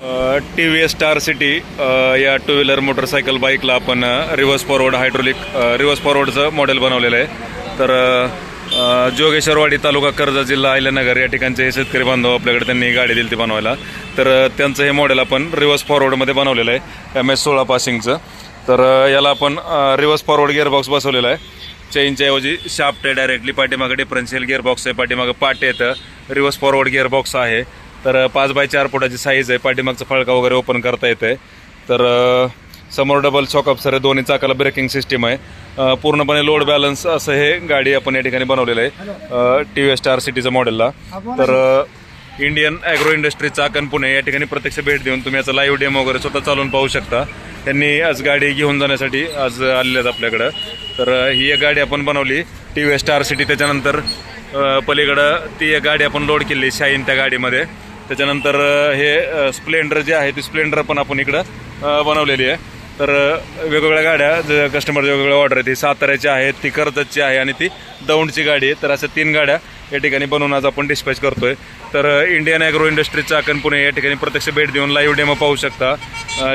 T V S star city या two wheeler motorcycle बाईकला आपण रिव्हर्स फॉरवर्ड हायड्रोलिक रिव्हर्स फॉरवर्डचं मॉडेल बनवलेलं आहे. तर जोगेश्वरवाडी तालुका कर्जत जिल्हा अहिल्यानगर या ठिकाणचे हे शेतकरी बांधव आपल्याकडे त्यांनी गाडी दिली ती बनवायला. तर त्यांचं हे मॉडेल आपण रिव्हर्स फॉरवर्डमध्ये बनवलेलं आहे MS-16 पासिंगचं. तर याला आपण रिव्हर्स फॉरवर्ड गिअरबॉक्स बसवलेला आहे. चेनच्या ऐवजी शाफ्ट आहे, डायरेक्टली पाठीमागे डिफरन्शियल गिअरबॉक्स आहे, पाठीमागं पाटे येतं, रिव्हर्स फॉरवर्ड गिअरबॉक्स आहे. तर 5x4 फुटाची साईज आहे, पाठीमागचा फळका वगैरे ओपन करता येतं आहे. तर समोर डबल शॉक अब्सर आहे, दोन्ही चाकाला ब्रेकिंग सिस्टीम आहे, पूर्णपणे लोड बॅलन्स असं हे गाडी आपण या ठिकाणी बनवलेलं आहे TVS स्टार सिटीचं मॉडेलला. तर Indian agro industry Chakan Pune या ठिकाणी प्रत्यक्ष भेट देऊन तुम्ही याचा लाईव्ह डेमो वगैरे स्वतः चालवून पाहू शकता. त्यांनी आज गाडी घेऊन जाण्यासाठी आज आलेले आहेत आपल्याकडं. तर ही एक गाडी आपण बनवली TVS स्टार सिटी. त्याच्यानंतर पलीकडं ती एक गाडी आपण लोड केली शाईन त्या गाडीमध्ये. त्याच्यानंतर हे स्प्लेंडर जे आहे ती स्प्लेंडर पण आपण इकडं बनवलेली आहे. तर वेगवेगळ्या गाड्या जे कस्टमरच्या वेगवेगळ्या ऑर्डर आहे, ती साताऱ्याची आहे, ती कर्जतची आहे आणि ती दौंडची गाडी आहे. तर अशा 3 गाड्या या ठिकाणी बनवून आज आपण डिस्पॅच करतोय. तर Indian agro industry Chakan Pune या ठिकाणी प्रत्यक्ष भेट देऊन लाईव्ह डेमो पाहू शकता.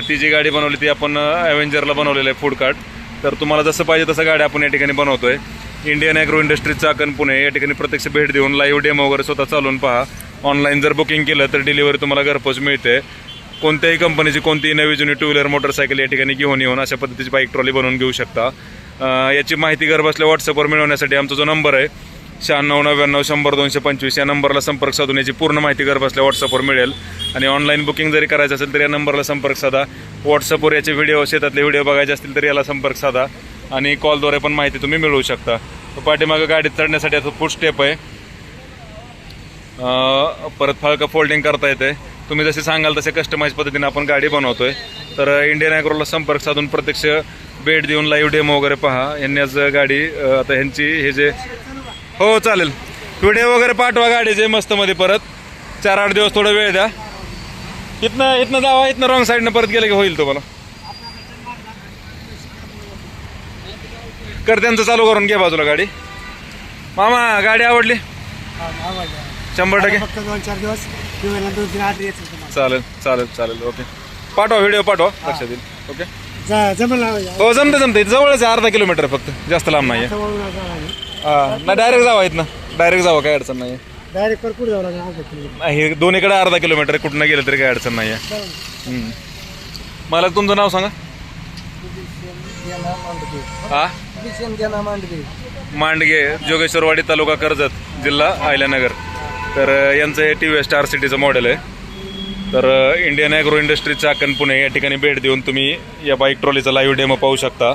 ती जी गाडी बनवली ती आपण ॲव्हेंजरला बनवलेलं आहे फूड कार्ट. तर तुम्हाला जसं पाहिजे तसं गाड्या आपण या ठिकाणी बनवतोय. Indian agro industry Chakan Pune या ठिकाणी प्रत्यक्ष भेट देऊन लाईव्ह डेमो वगैरे स्वतः चालवून पहा. ऑनलाईन जर बुकिंग केलं तर डिलिव्हरी तुम्हाला घरपोच मिळते. कोणत्याही कंपनीची कोणतीही नवी जुनी टू व्हीलर मोटरसायकल या ठिकाणी घेऊन येऊन अशा पद्धतीची बाईक ट्रॉली बनवून घेऊ शकता. याची माहिती घर बसल्या व्हॉट्सअपवर मिळवण्यासाठी आमचा जो नंबर आहे 9699 100 225 या नंबरला संपर्क साधून याची पूर्ण माहिती घर बसल्या व्हॉट्सअपवर मिळेल. आणि ऑनलाईन बुकिंग जरी करायचं असेल तर या नंबरला संपर्क साधा. व्हॉट्सअपवर याचे व्हिडिओ, शेतातले व्हिडिओ बघायचे असतील तर याला संपर्क साधा आणि कॉलद्वारे पण माहिती तुम्ही मिळवू शकता. पाठीमागं गाडीत चढण्यासाठी आता फूट स्टेप आहे, परत फाळका फोल्डिंग करता येते. तुम्ही जसे सांगाल तसे कस्टमाइज पद्धतीने आपण गाडी बनवतोय. तर इंडियन ॲग्रोला संपर्क साधून प्रत्यक्ष भेट देऊन लाईव्ह डेमो वगैरे पहा. यांनी आज गाडी आता ह्यांची हे जे हो चालेल व्हिडिओ वगैरे पाठवा गाडीचे मस्तमध्ये. परत 4-8 दिवस थोडा वेळ द्या. इथनं जावा, इथनं रॉंग साईडनं परत गेलं की होईल तुम्हाला. कर त्यांचं चालू करून घे बाजूला गाडी. मामा गाडी आवडली 100%. चालेल चालेल चालेल ओके. पाठवा व्हिडिओ पाठवा, लक्षात येईल. ओके हो जमते जवळच आहे, 1/2 किलोमीटर फक्त, जास्त लांब नाही आहे. ना डायरेक्ट जावा, इथनं डायरेक्ट जावा, काही अडचण नाही आहे. हे दोन्हीकडे 1/2 किलोमीटर कुठनं गेलं तरी काही अडचण नाही आहे. मला तुमचं नाव सांगा. मांडगे, जोगेश्वरवाडी तालुका कर्जत जिल्हा अहिल्यानगर. तर यांचं हे TVS स्टार सिटीचं मॉडेल आहे. तर Indian agro industry Chakan Pune या ठिकाणी भेट देऊन तुम्ही या बाईक ट्रॉलीचा लाईव्ह डेमो पाहू शकता.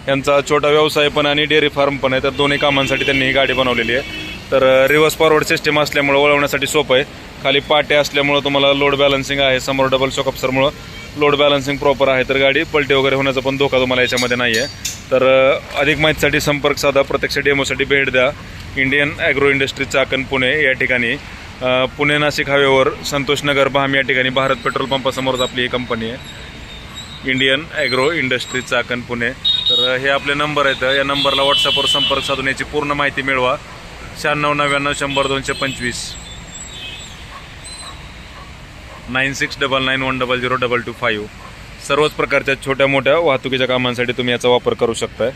यांचा छोटा व्यवसाय पण आणि डेअरी फार्म पण आहे. तर दोन्ही कामांसाठी त्यांनी ही गाडी बनवलेली आहे. तर रिव्हर्स फॉरवर्ड सिस्टम असल्यामुळं वळवण्यासाठी सोपं आहे. खाली पाटे असल्यामुळं तुम्हाला लोड बॅलन्सिंग आहे, समोर डबल शॉक अब्सरमुळं लोड बॅलन्सिंग प्रॉपर आहे. तर गाडी पलटी वगैरे होण्याचा पण धोका तुम्हाला याच्यामध्ये नाही आहे. तर अधिक माहितीसाठी संपर्क साधा, प्रत्यक्ष डेमोसाठी भेट द्या. Indian agro industry Chakan Pune या ठिकाणी पुणे नाशिक हायवेवर संतोषनगर भाम या ठिकाणी भारत पेट्रोल पंपासमोरच आपली ही कंपनी आहे, Indian agro industry Chakan Pune. तर हे आपले नंबर आहेत, या नंबरला व्हॉट्सअपवर संपर्क साधून याची पूर्ण माहिती मिळवा. 9699 100 225 9699100225. सर्वच प्रकारच्या छोट्या मोठ्या वाहतुकीच्या कामांसाठी तुम्ही याचा वापर करू शकताय.